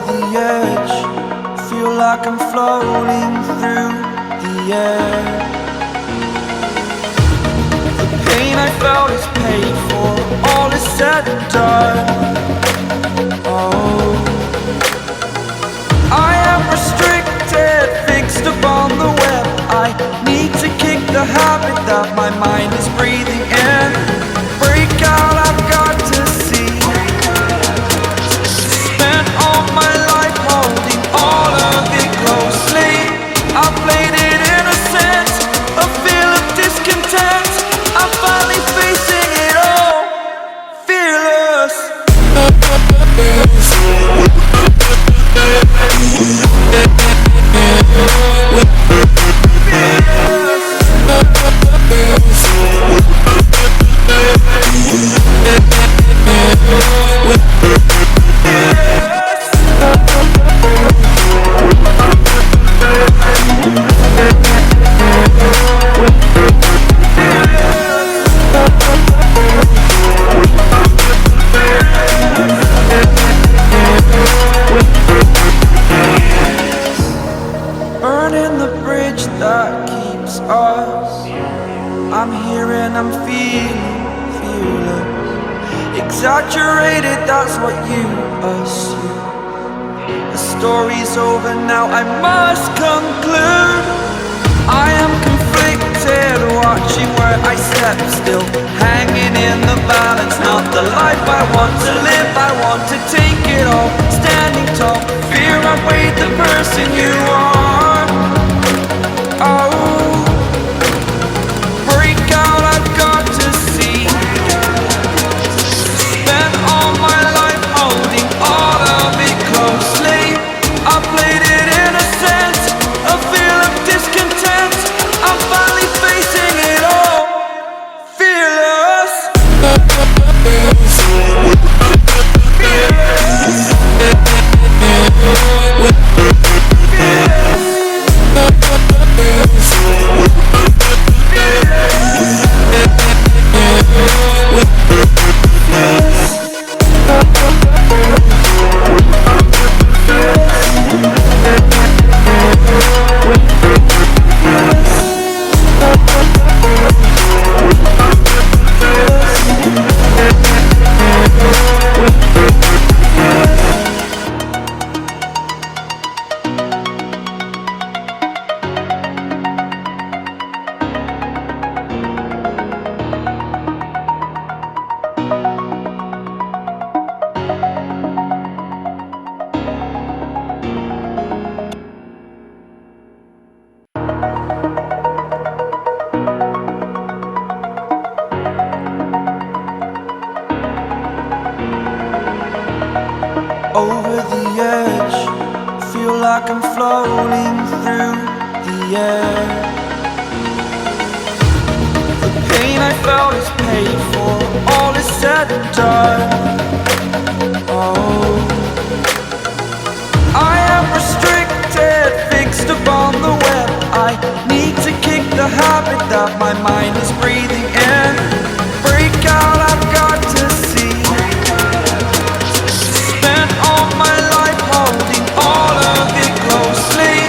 the edge, feel like I'm floating through the air. The pain I felt is paid for, all is said and done. Oh, I am restricted, fixed upon the web. I need to kick the habit that my mind is breathing in. Break out, I've got to see. Spent all my life holding all of it closely. I played it innocent, a feel of discontent. I'm finally facing it all, fearless. Burning the bridge that keeps us. I'm here and I'm feeling fearless. Exaggerated, that's what you assume. The story's over now, I must conclude. I am conflicted, watching where I step still, hanging in the balance. Not the life I want to live, I want to take it all. Standing tall, fear outweighed the person you are. Oh, break out, I've got to see. Spent all my life holding all of it closely. I played it innocent, a feel of discontent. I'm finally facing it all, fearless. Over the edge, feel like I'm floating through the air. The pain I felt is paid for, all is said and done. Oh, I am restricted, fixed upon the web. I need to kick the habit that my mind is breathing in. Break out, I've got to see. Spent all my life holding all of it closely.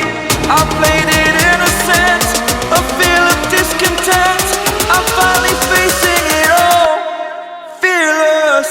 I played it innocent, a feel of discontent. I'm finally facing it all, fearless.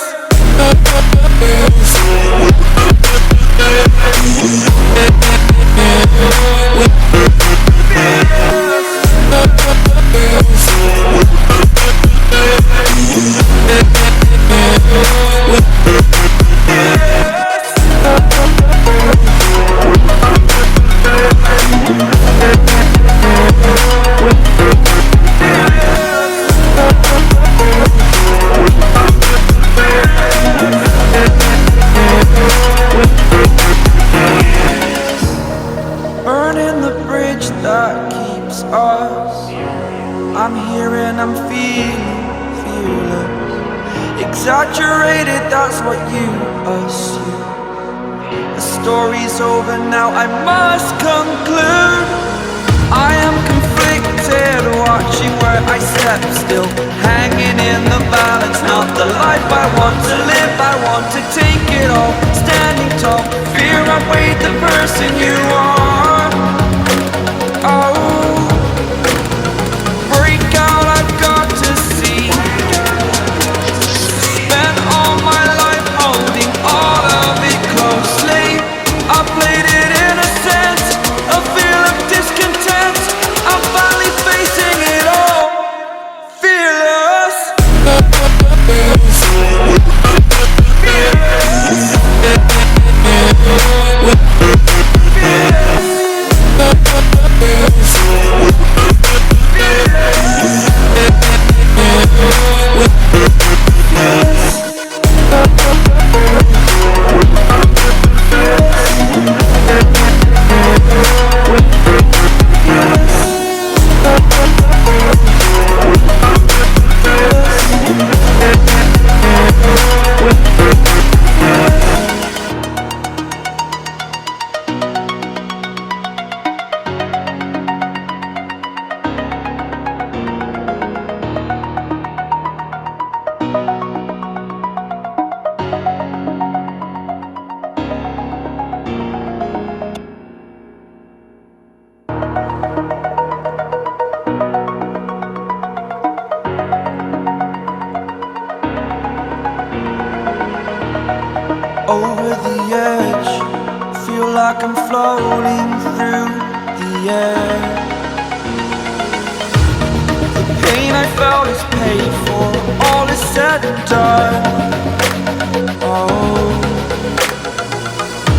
Burning the bridge that keeps us. I'm here and I'm feeling fearless. Exaggerated, that's what you assume. The story's over now, I must conclude. I am conflicted, watching where I step still, hanging in the balance. Not the life I want to live, I want to take it all. Standing tall, fear person you are. Oh, break out, I've got to see. Spent all my life holding all of it closely. I played it innocent, a feel of discontent. I'm finally facing it all, fearless. Over the edge, feel like I'm floating through the air. The pain I felt is paid for, all is said and done. Oh,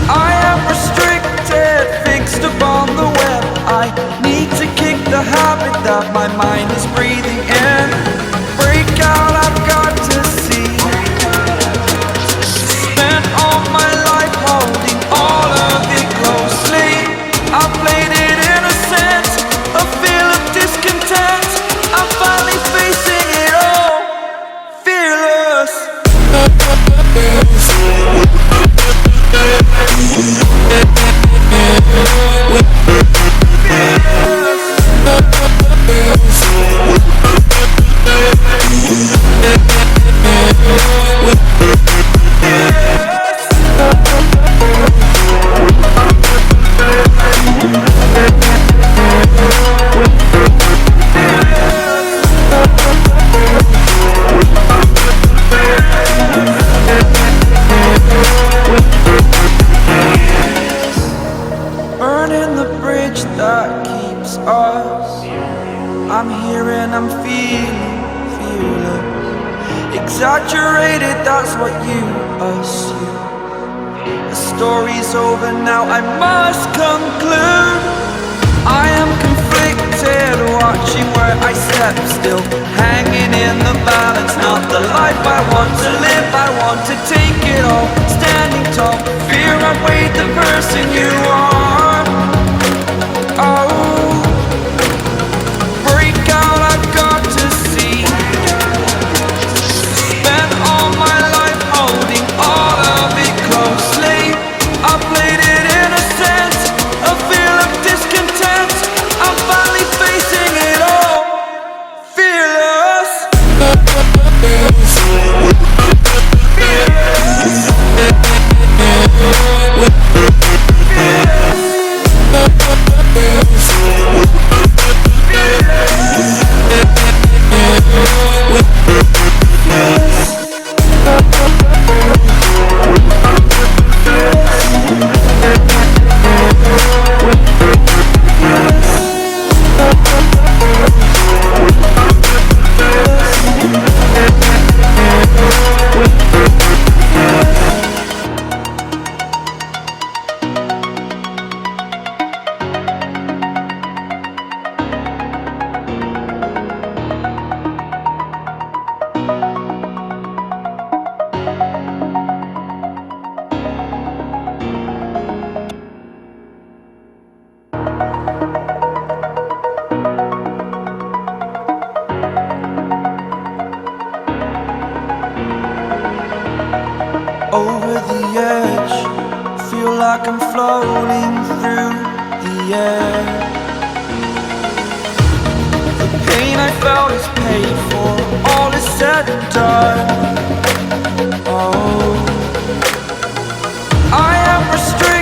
I am restricted, fixed upon the web. I need to kick the habit that my mind is breathing in. Break out, I've got to see. Spent all my life holding all of it closely. I played it innocent, a feel of discontent. I'm finally facing it all, fearless. Burning the bridge that keeps us. I'm here and I'm feeling fearless. Exaggerated, that's what you assume. The story's over now, I must conclude. I am conflicted, watching where I step still, hanging in the balance. Not the life I want to live, I want to take it all. Standing tall, fear outweighed the person you are. Oh, break out, I've got to see. Spent all my life holding all of it closely. I played it innocent, a feel of discontent. I'm finally facing it all, fearless. Over the edge, feel like I'm floating through the air. The pain I felt is paid for, all is said and done. Oh, I am restricted.